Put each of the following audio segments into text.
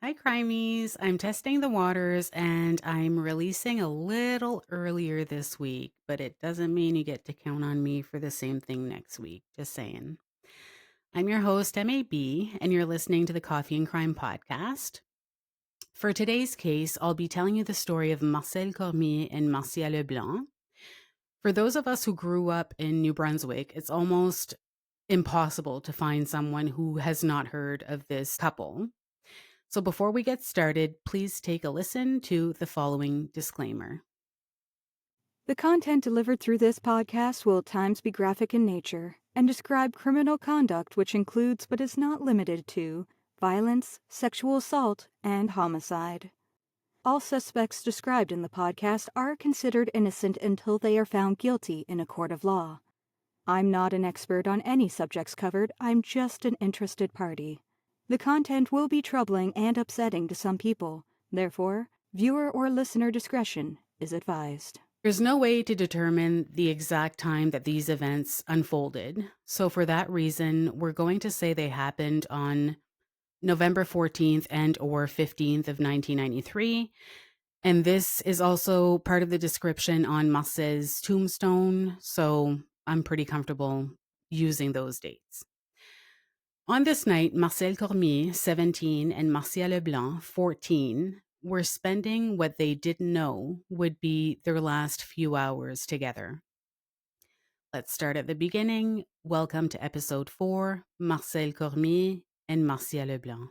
Hi, Crimies. I'm testing the waters and I'm releasing a little earlier this week, but it doesn't mean you get to count on me for the same thing next week. Just saying. I'm your host, MAB, and you're listening to the Coffee and Crime podcast. For today's case, I'll be telling you the story of Marcel Cormier and Marcia LeBlanc. For those of us who grew up in New Brunswick, it's almost impossible to find someone who has not heard of this couple. So before we get started, please take a listen to the following disclaimer. The content delivered through this podcast will at times be graphic in nature and describe criminal conduct which includes but is not limited to violence, sexual assault, and homicide. All suspects described in the podcast are considered innocent until they are found guilty in a court of law. I'm not an expert on any subjects covered, I'm just an interested party. The content will be troubling and upsetting to some people, therefore, viewer or listener discretion is advised. There's no way to determine the exact time that these events unfolded. So for that reason, we're going to say they happened on November 14th and or 15th of 1993. And this is also part of the description on Marcel's tombstone. So I'm pretty comfortable using those dates. On this night, Marcel Cormier, 17, and Marcia LeBlanc, 14, were spending what they didn't know would be their last few hours together. Let's start at the beginning. Welcome to episode 4, Marcel Cormier and Marcia LeBlanc.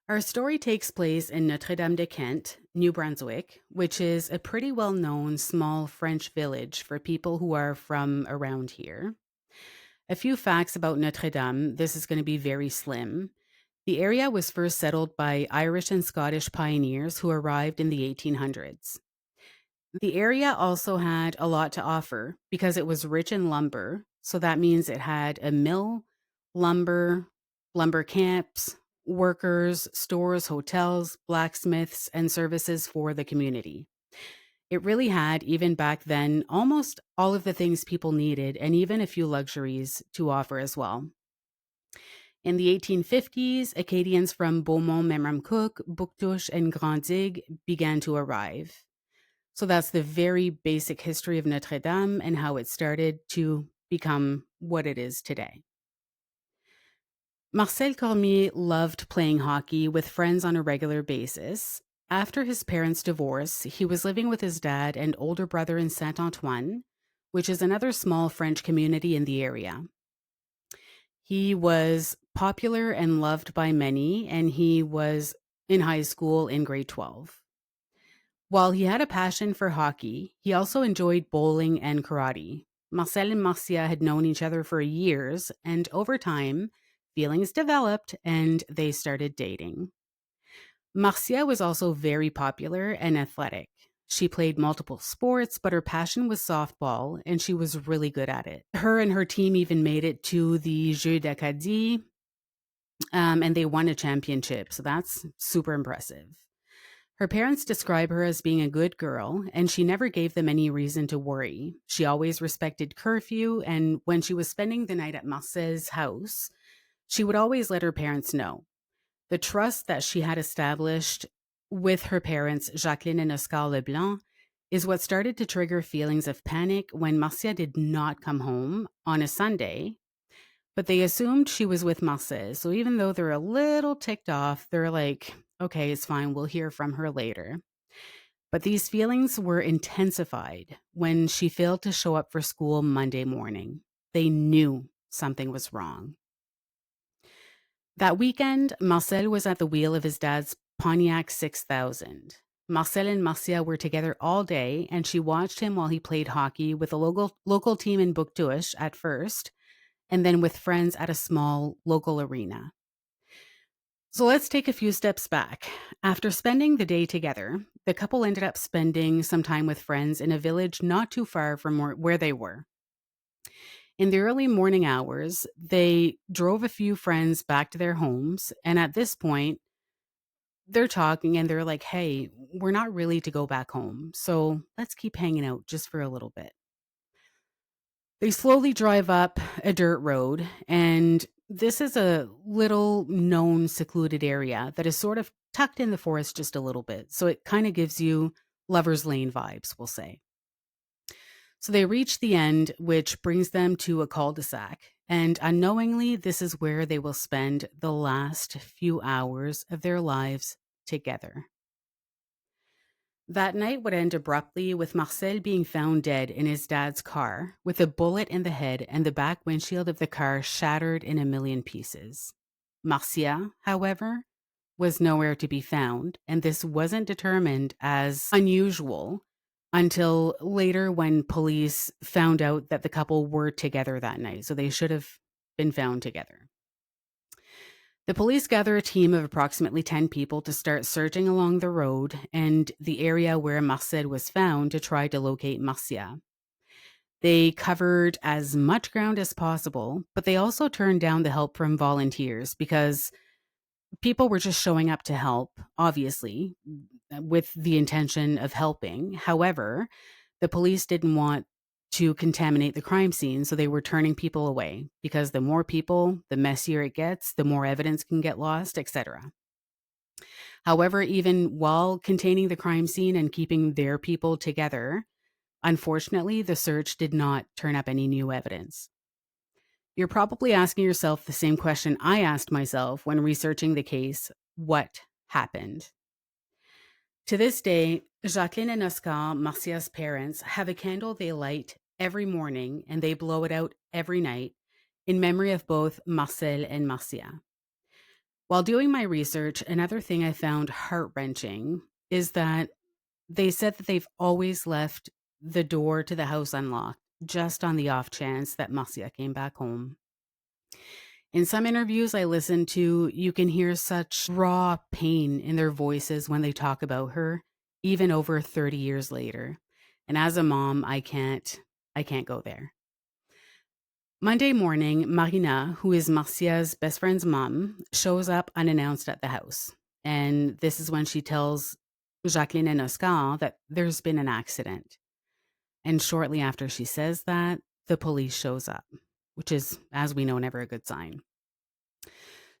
Our story takes place in Notre-Dame-de-Kent, New Brunswick, which is a pretty well-known small French village for people who are from around here. A few facts about Notre-Dame. This is going to be very slim. The area was first settled by Irish and Scottish pioneers who arrived in the 1800s. The area also had a lot to offer because it was rich in lumber, so that means it had a mill, lumber camps, workers, stores, hotels, blacksmiths, and services for the community. It really had, even back then, almost all of the things people needed and even a few luxuries to offer as well. In the 1850s, Acadians from Beaumont-Memramcook, Bouctouche, and Grand-Digue began to arrive. So that's the very basic history of Notre-Dame and how it started to become what it is today. Marcel Cormier loved playing hockey with friends on a regular basis. After his parents' divorce, he was living with his dad and older brother in Saint-Antoine, which is another small French community in the area. He was popular and loved by many, and he was in high school in grade 12. While he had a passion for hockey, he also enjoyed bowling and karate. Marcel and Marcia had known each other for years, and over time, feelings developed and they started dating. Marcia was also very popular and athletic. She played multiple sports, but her passion was softball, and she was really good at it. Her and her team even made it to the Jeux d'Acadie, and they won a championship, so that's super impressive. Her parents describe her as being a good girl, and she never gave them any reason to worry. She always respected curfew, and when she was spending the night at Marcel's house, she would always let her parents know. The trust that she had established with her parents, Jacqueline and Oscar LeBlanc, is what started to trigger feelings of panic when Marcia did not come home on a Sunday. But they assumed she was with Marcel, so even though they're a little ticked off, they're like, okay, it's fine, we'll hear from her later. But these feelings were intensified when she failed to show up for school Monday morning. They knew something was wrong. That weekend, Marcel was at the wheel of his dad's Pontiac 6000. Marcel and Marcia were together all day, and she watched him while he played hockey with a local team in Bouctouche at first, and then with friends at a small local arena. So let's take a few steps back. After spending the day together, the couple ended up spending some time with friends in a village not too far from where they were. In the early morning hours, they drove a few friends back to their homes, and at this point, they're talking and they're like, "Hey, we're not really to go back home, so let's keep hanging out just for a little bit." They slowly drive up a dirt road, and this is a little known secluded area that is sort of tucked in the forest just a little bit. So it kind of gives you Lover's Lane vibes, we'll say. So they reach the end, which brings them to a cul de sac. And unknowingly, this is where they will spend the last few hours of their lives together. That night would end abruptly with Marcel being found dead in his dad's car, with a bullet in the head and the back windshield of the car shattered in a million pieces. Marcia, however, was nowhere to be found, and this wasn't determined as unusual until later when police found out that the couple were together that night, so they should have been found together. The police gather a team of approximately 10 people to start searching along the road and the area where Marcel was found to try to locate Marcia. They covered as much ground as possible, but they also turned down the help from volunteers because people were just showing up to help, obviously, with the intention of helping. However, the police didn't want to contaminate the crime scene, so they were turning people away because the more people, the messier it gets, the more evidence can get lost, etc. However, even while containing the crime scene and keeping their people together, unfortunately, the search did not turn up any new evidence. You're probably asking yourself the same question I asked myself when researching the case: what happened? To this day, Jacqueline and Oscar, Marcia's parents, have a candle they light every morning and they blow it out every night in memory of both Marcel and Marcia. While doing my research, another thing I found heart-wrenching is that they said that they've always left the door to the house unlocked, just on the off chance that Marcia came back home. In some interviews I listened to, you can hear such raw pain in their voices when they talk about her, even over 30 years later. And as a mom, I can't go there. Monday morning, Marina, who is Marcia's best friend's mom, shows up unannounced at the house. And this is when she tells Jacqueline and Oscar that there's been an accident. And shortly after she says that, the police shows up, which is, as we know, never a good sign.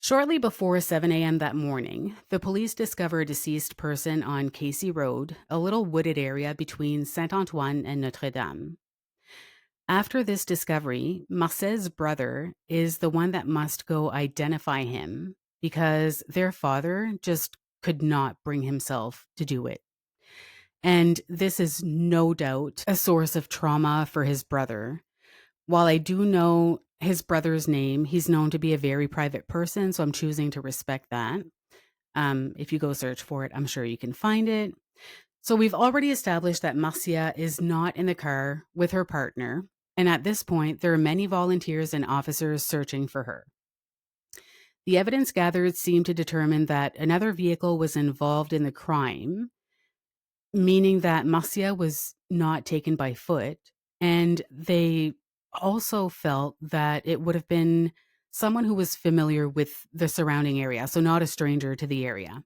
Shortly before 7 a.m. that morning, the police discover a deceased person on Casey Road, a little wooded area between Saint-Antoine and Notre-Dame. After this discovery, Marcel's brother is the one that must go identify him because their father just could not bring himself to do it. And this is no doubt a source of trauma for his brother. While I do know his brother's name, he's known to be a very private person, so I'm choosing to respect that. If you go search for it, I'm sure you can find it. So we've already established that Marcia is not in the car with her partner, and at this point, there are many volunteers and officers searching for her. The evidence gathered seemed to determine that another vehicle was involved in the crime, meaning that Marcia was not taken by foot, and they also felt that it would have been someone who was familiar with the surrounding area, so not a stranger to the area.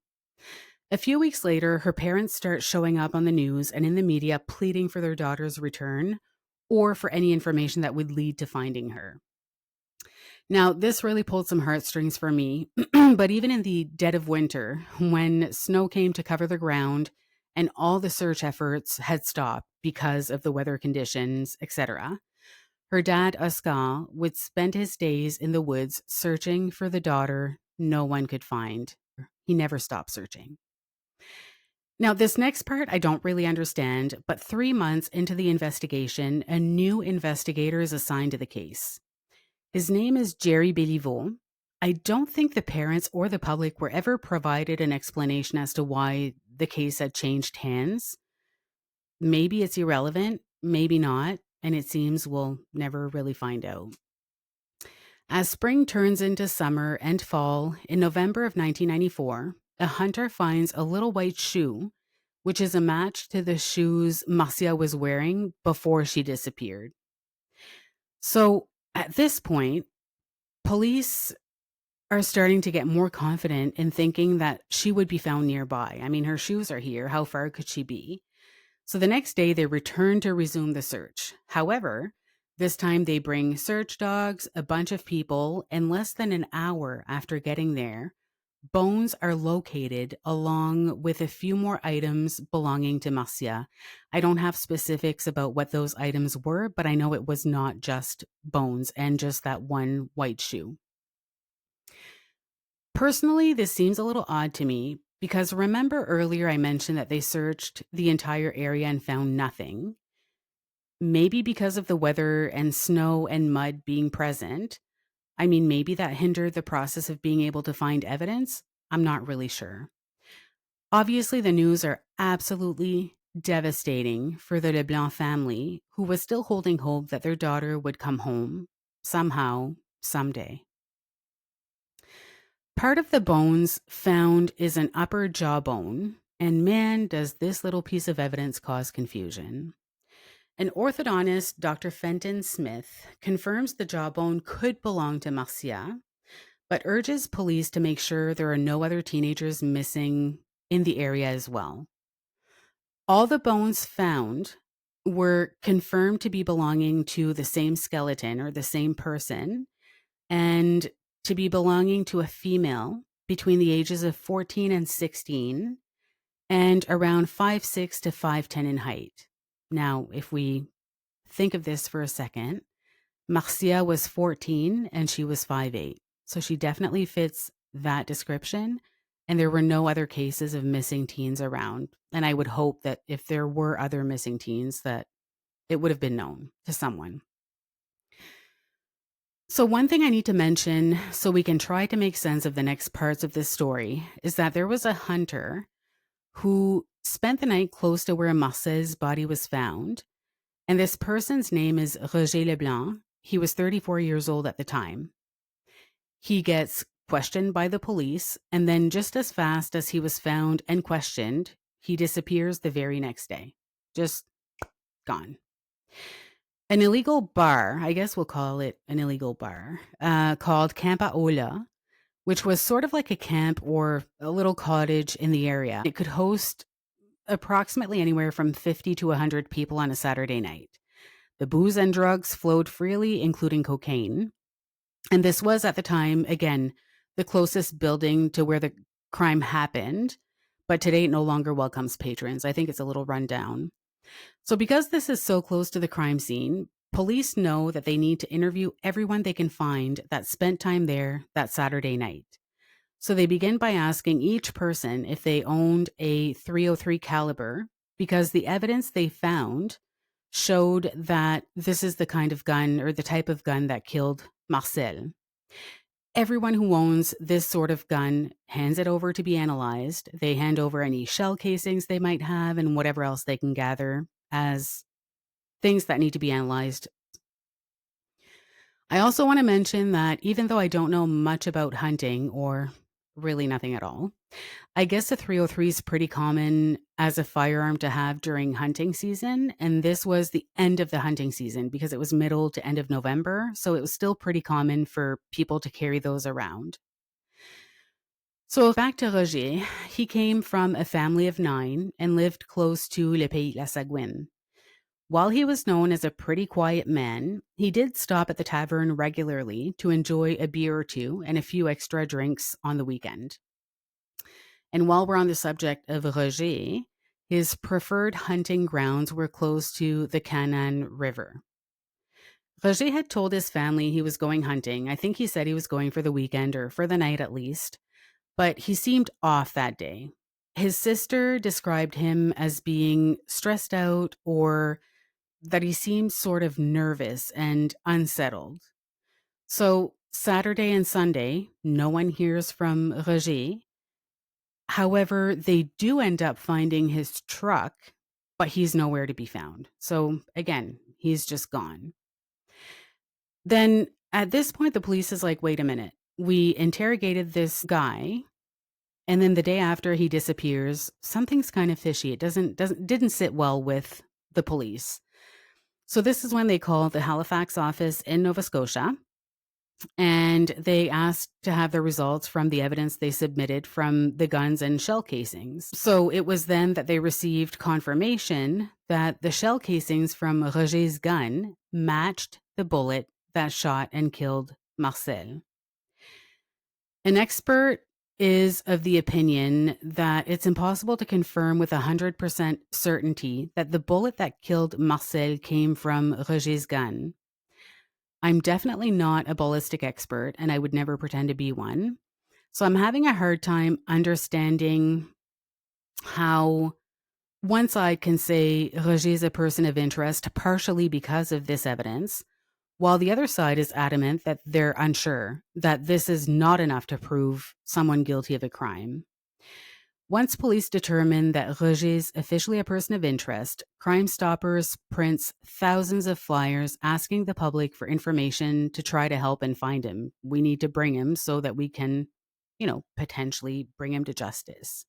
A few weeks later, her parents start showing up on the news and in the media pleading for their daughter's return or for any information that would lead to finding her. Now, this really pulled some heartstrings for me, but even in the dead of winter, when snow came to cover the ground and all the search efforts had stopped because of the weather conditions, etc., her dad, Oscar, would spend his days in the woods searching for the daughter no one could find. He never stopped searching. Now, this next part I don't really understand, but 3 months into the investigation, a new investigator is assigned to the case. His name is Jerry Béliveau. I don't think the parents or the public were ever provided an explanation as to why the case had changed hands. Maybe it's irrelevant, maybe not, and it seems we'll never really find out. As spring turns into summer and fall, in November of 1994, a hunter finds a little white shoe, which is a match to the shoes Marcia was wearing before she disappeared. So at this point, police are starting to get more confident in thinking that she would be found nearby. I mean, her shoes are here. How far could she be? So the next day, they return to resume the search. However, this time they bring search dogs, a bunch of people, and less than an hour after getting there, bones are located along with a few more items belonging to Marcia. I don't have specifics about what those items were, but I know it was not just bones and just that one white shoe. Personally, this seems a little odd to me because remember earlier I mentioned that they searched the entire area and found nothing. Maybe because of the weather and snow and mud being present. I mean, maybe that hindered the process of being able to find evidence. I'm not really sure. Obviously, the news are absolutely devastating for the LeBlanc family, who was still holding hope that their daughter would come home somehow, someday. Part of the bones found is an upper jawbone, and man, does this little piece of evidence cause confusion. An orthodontist, Dr. Fenton Smith, confirms the jawbone could belong to Marcia, but urges police to make sure there are no other teenagers missing in the area as well. All the bones found were confirmed to be belonging to the same skeleton or the same person, and to be belonging to a female between the ages of 14 and 16 and around 5'6" to 5'10" in height. Now, if we think of this for a second, Marcia was 14 and she was 5'8". So she definitely fits that description. And there were no other cases of missing teens around. And I would hope that if there were other missing teens, that it would have been known to someone. So one thing I need to mention so we can try to make sense of the next parts of this story is that there was a hunter who spent the night close to where Marcel's body was found. And this person's name is Roger LeBlanc. He was 34 years old at the time. He gets questioned by the police, and then just as fast as he was found and questioned, he disappears the very next day. Just gone. An illegal bar, I guess we'll call it an illegal bar, called Camp Aola, which was sort of like a camp or a little cottage in the area. It could host approximately anywhere from 50 to 100 people on a Saturday night. The booze and drugs flowed freely, including cocaine. And this was, at the time, again, the closest building to where the crime happened. But today it no longer welcomes patrons. I think it's a little run down. So because this is so close to the crime scene, police know that they need to interview everyone they can find that spent time there that Saturday night. So they begin by asking each person if they owned a .303 caliber, because the evidence they found showed that this is the kind of gun or the type of gun that killed Marcel. Everyone who owns this sort of gun hands it over to be analyzed. They hand over any shell casings they might have and whatever else they can gather as things that need to be analyzed. I also want to mention that even though I don't know much about hunting, or really nothing at all, I guess a .303 is pretty common as a firearm to have during hunting season. And this was the end of the hunting season because it was middle to end of November. So it was still pretty common for people to carry those around. So back to Roger. He came from a family of 9 and lived close to Le Pays La Sagouine. While he was known as a pretty quiet man, he did stop at the tavern regularly to enjoy a beer or two and a few extra drinks on the weekend. And while we're on the subject of Roger, his preferred hunting grounds were close to the Canaan River. Roger had told his family he was going hunting. I think he said he was going for the weekend or for the night at least, but he seemed off that day. His sister described him as being stressed out, or that he seemed sort of nervous and unsettled. So Saturday and Sunday, no one hears from Roger. However, they do end up finding his truck, but he's nowhere to be found. So again, he's just gone. Then At this point, the police is like, wait a minute. We interrogated this guy, and then the day after he disappears, something's kind of fishy. It didn't sit well with the police. So this is when they called the Halifax office in Nova Scotia, and they asked to have the results from the evidence they submitted from the guns and shell casings. So it was then that they received confirmation that the shell casings from Roger's gun matched the bullet that shot and killed Marcel. An expert is of the opinion that it's impossible to confirm with 100% certainty that the bullet that killed Marcel came from Roger's gun. I'm definitely not a ballistic expert, and I would never pretend to be one. So I'm having a hard time understanding how one side can say Roger's a person of interest partially because of this evidence, while the other side is adamant that they're unsure, that this is not enough to prove someone guilty of a crime. Once police determine that Roger's officially a person of interest, Crime Stoppers prints thousands of flyers asking the public for information to try to help and find him. We need to bring him so that we can, potentially bring him to justice.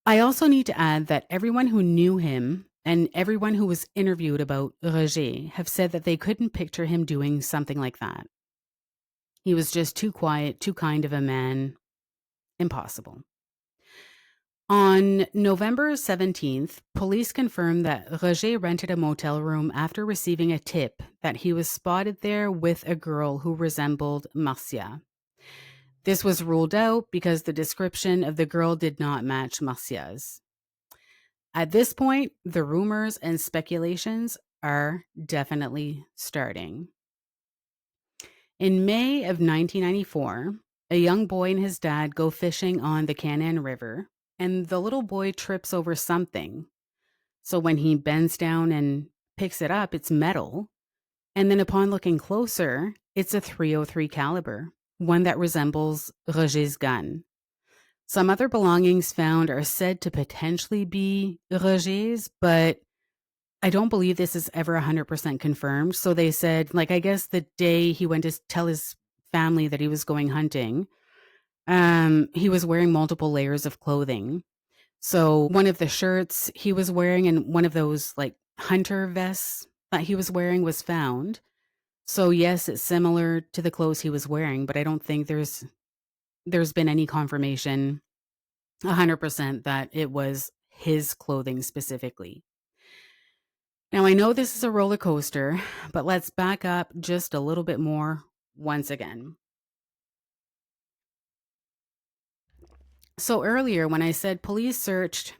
I also need to add that everyone who knew him and everyone who was interviewed about Roger have said that they couldn't picture him doing something like that. He was just too quiet, too kind of a man. Impossible. On November 17th, police confirmed that Roger rented a motel room after receiving a tip that he was spotted there with a girl who resembled Marcia. This was ruled out because the description of the girl did not match Marcia's. At this point, the rumors and speculations are definitely starting. In May of 1994, a young boy and his dad go fishing on the Canaan River, and the little boy trips over something. So when he bends down and picks it up, it's metal. And then upon looking closer, it's a .303 caliber, one that resembles Roger's gun. Some other belongings found are said to potentially be Roger's, but I don't believe this is ever 100% confirmed. So they said, I guess the day he went to tell his family that he was going hunting, he was wearing multiple layers of clothing. So one of the shirts he was wearing and one of those hunter vests that he was wearing was found. So yes, it's similar to the clothes he was wearing, but I don't think there's been any confirmation 100% that it was his clothing specifically. Now, I know this is a roller coaster, but let's back up just a little bit more once again. So earlier, when I said police searched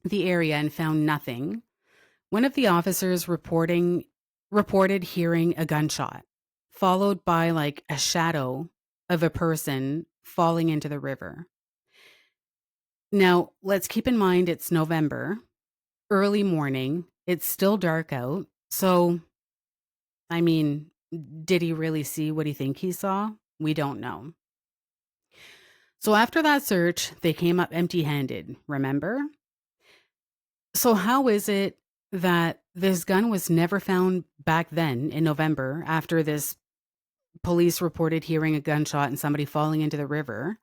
the area and found nothing, one of the officers reported hearing a gunshot, followed by a shadow of a person falling into the river. Now, let's keep in mind it's November, early morning. It's still dark out. So, did he really see what he think he saw? We don't know. So after that search, they came up empty-handed, remember? So how is it that this gun was never found back then in November after this police reported hearing a gunshot and somebody falling into the river?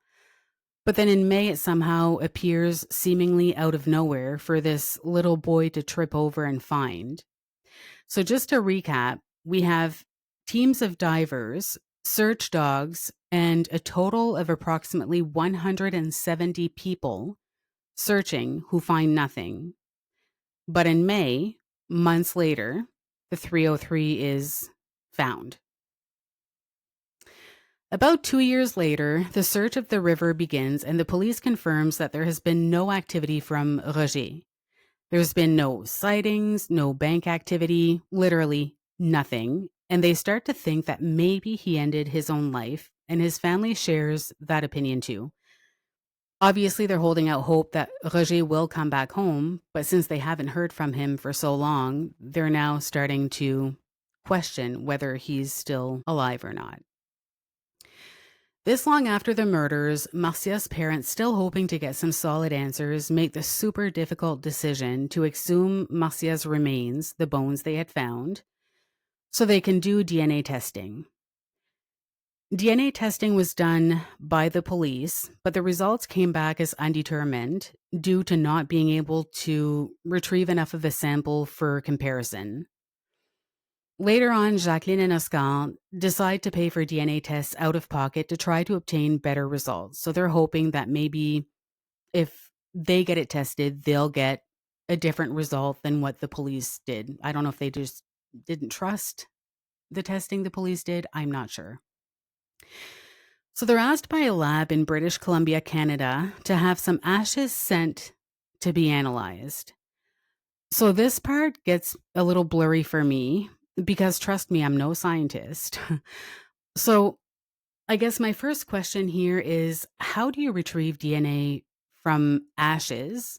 But then in May, it somehow appears seemingly out of nowhere for this little boy to trip over and find. So just to recap, we have teams of divers, search dogs, and a total of approximately 170 people searching who find nothing. But in May, months later, the .303 is found. About 2 years later, the search of the river begins and the police confirms that there has been no activity from Roger. There's been no sightings, no bank activity, literally nothing. And they start to think that maybe he ended his own life, and his family shares that opinion too. Obviously, they're holding out hope that Roger will come back home, but since they haven't heard from him for so long, they're now starting to question whether he's still alive or not. This long after the murders, Marcia's parents, still hoping to get some solid answers, make the super difficult decision to exhume Marcia's remains, the bones they had found. so they can do DNA testing. DNA testing was done by the police, but the results came back as undetermined due to not being able to retrieve enough of a sample for comparison. Later on, Jacqueline and Oscar decide to pay for DNA tests out of pocket to try to obtain better results. So they're hoping that maybe if they get it tested, they'll get a different result than what the police did. I don't know if they just didn't trust the testing the police did. I'm not sure. So they're asked by a lab in British Columbia, Canada, to have some ashes sent to be analyzed. So this part gets a little blurry for me because, trust me, I'm no scientist. So I guess my first question here is, how do you retrieve DNA from ashes?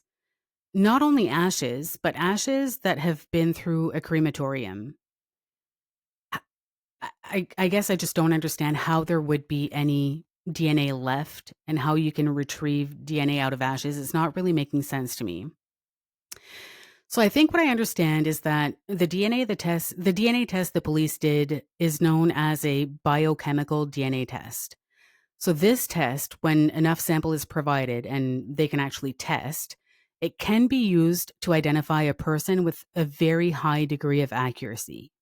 Not only ashes, but ashes that have been through a crematorium. I guess I just don't understand how there would be any DNA left and how you can retrieve DNA out of ashes. It's not really making sense to me. So I think what I understand is that the DNA test the police did is known as a biochemical DNA test. So this test, when enough sample is provided and they can actually test, it can be used to identify a person with a very high degree of accuracy.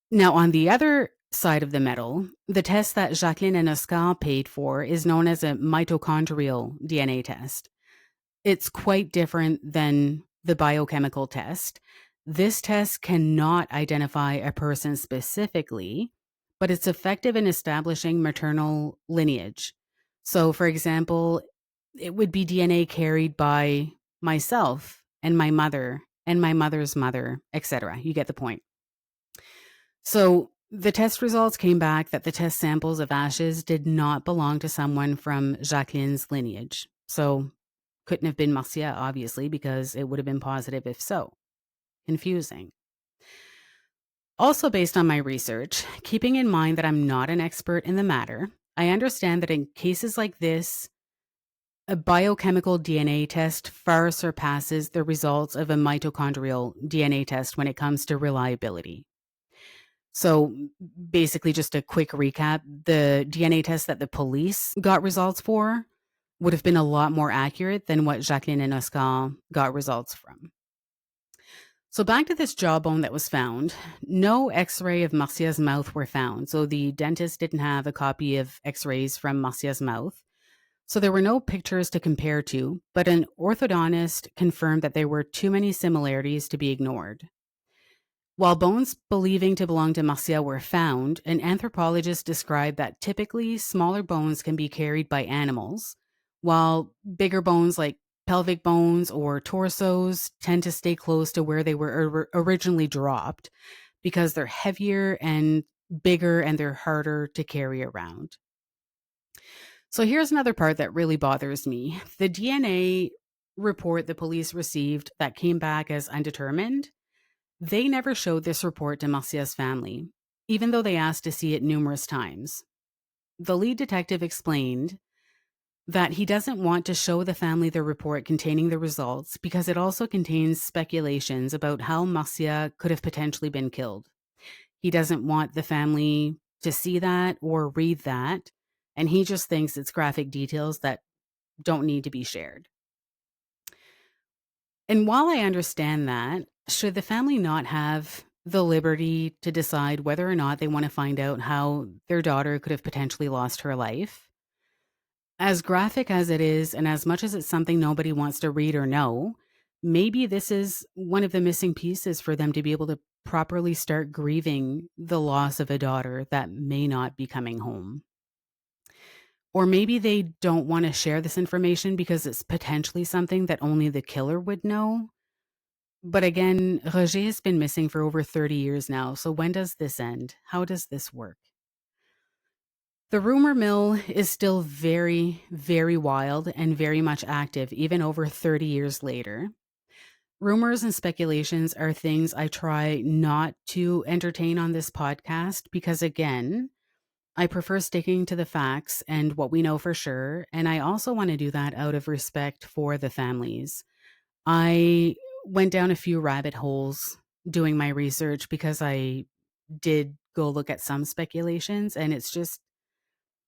Now, on the other side of the medal, the test that Jacqueline and Oscar paid for is known as a mitochondrial DNA test. It's quite different than the biochemical test. This test cannot identify a person specifically, but it's effective in establishing maternal lineage. So, for example, it would be DNA carried by myself and my mother and my mother's mother, etc. You get the point. So the test results came back that the test samples of ashes did not belong to someone from Jacqueline's lineage. So couldn't have been Marcia, obviously, because it would have been positive if so. Confusing. Also, based on my research, keeping in mind that I'm not an expert in the matter, I understand that in cases like this, a biochemical DNA test far surpasses the results of a mitochondrial DNA test when it comes to reliability. So basically, just a quick recap, the DNA test that the police got results for would have been a lot more accurate than what Jacqueline and Oscar got results from. So back to this jawbone that was found, no x-ray of Marcia's mouth were found. So the dentist didn't have a copy of x-rays from Marcia's mouth. So there were no pictures to compare to, but an orthodontist confirmed that there were too many similarities to be ignored. While bones believing to belong to Marcia were found, an anthropologist described that typically smaller bones can be carried by animals, while bigger bones like pelvic bones or torsos tend to stay close to where they were originally dropped because they're heavier and bigger and they're harder to carry around. So here's another part that really bothers me. The DNA report the police received that came back as undetermined, they never showed this report to Marcia's family, even though they asked to see it numerous times. The lead detective explained that he doesn't want to show the family the report containing the results because it also contains speculations about how Marcia could have potentially been killed. He doesn't want the family to see that or read that, and he just thinks it's graphic details that don't need to be shared. And while I understand that, should the family not have the liberty to decide whether or not they want to find out how their daughter could have potentially lost her life? As graphic as it is, and as much as it's something nobody wants to read or know, maybe this is one of the missing pieces for them to be able to properly start grieving the loss of a daughter that may not be coming home. Or maybe they don't want to share this information because it's potentially something that only the killer would know. But again, Roger has been missing for over 30 years now, so when does this end? How does this work? The rumor mill is still very, very wild and very much active, even over 30 years later. Rumors and speculations are things I try not to entertain on this podcast because, again, I prefer sticking to the facts and what we know for sure, and I also want to do that out of respect for the families. I went down a few rabbit holes doing my research because I did go look at some speculations, and it's just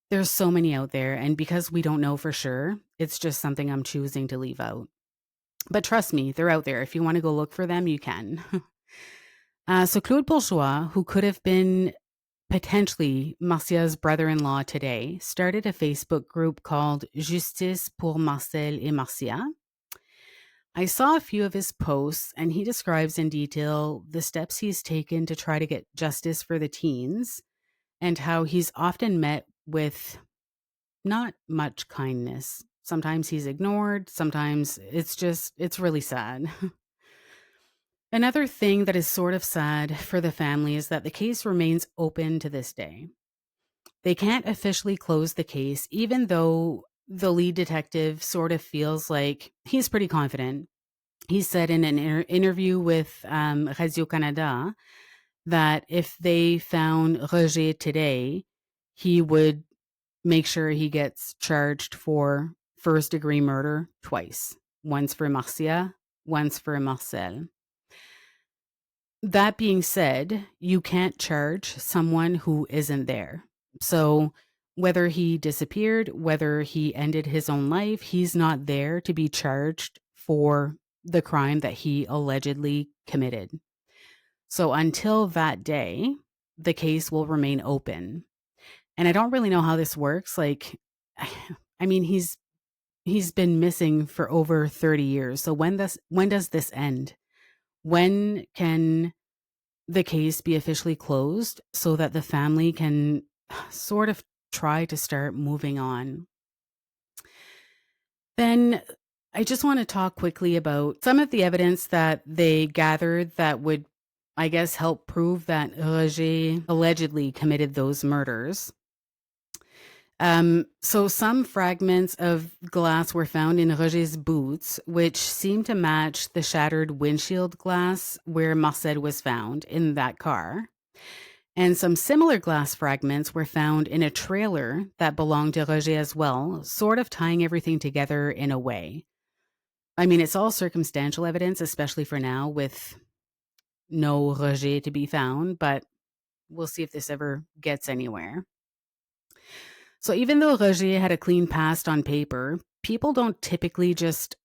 there's so many out there, and because we don't know for sure, it's just something I'm choosing to leave out. But trust me, they're out there. If you want to go look for them, you can. So Claude Bourgeois, who could have been potentially Marcia's brother-in-law today, started a Facebook group called Justice pour Marcel et Marcia. I saw a few of his posts, and he describes in detail the steps he's taken to try to get justice for the teens and how he's often met with not much kindness. Sometimes he's ignored, sometimes it's really sad. Another thing that is sort of sad for the family is that the case remains open to this day. They can't officially close the case, even though the lead detective sort of feels like he's pretty confident. He said in an interview with Radio-Canada that if they found Roger today, he would make sure he gets charged for first-degree murder twice. Once for Marcia, once for Marcel. That being said, you can't charge someone who isn't there. So whether he disappeared, whether he ended his own life, he's not there to be charged for the crime that he allegedly committed. So until that day, the case will remain open. And I don't really know how this works. Like, I mean, he's been missing for over 30 years. So when does this end? When can the case be officially closed so that the family can sort of try to start moving on? Then I just want to talk quickly about some of the evidence that they gathered that would, I guess, help prove that Roger allegedly committed those murders. So some fragments of glass were found in Roger's boots, which seemed to match the shattered windshield glass where Marcel was found in that car. And some similar glass fragments were found in a trailer that belonged to Roger as well, sort of tying everything together in a way. I mean, it's all circumstantial evidence, especially for now, with no Roger to be found, but we'll see if this ever gets anywhere. So even though Roger had a clean past on paper, people don't typically just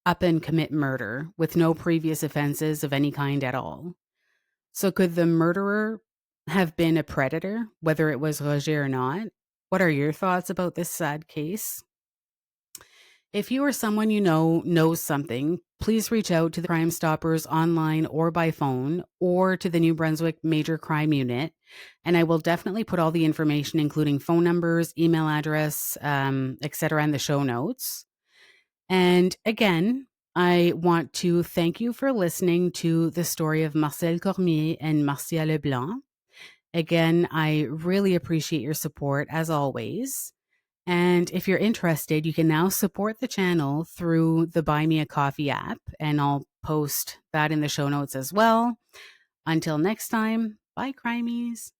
up and commit murder with no previous offenses of any kind at all. So could the murderer have been a predator, whether it was Roger or not? What are your thoughts about this sad case? If you or someone you know knows something, please reach out to the Crime Stoppers online or by phone or to the New Brunswick Major Crime Unit. And I will definitely put all the information, including phone numbers, email address, etc., in the show notes. And again, I want to thank you for listening to the story of Marcel Cormier and Marcia LeBlanc. Again, I really appreciate your support as always. And if you're interested, you can now support the channel through the Buy Me a Coffee app, and I'll post that in the show notes as well. Until next time, bye, Crimies.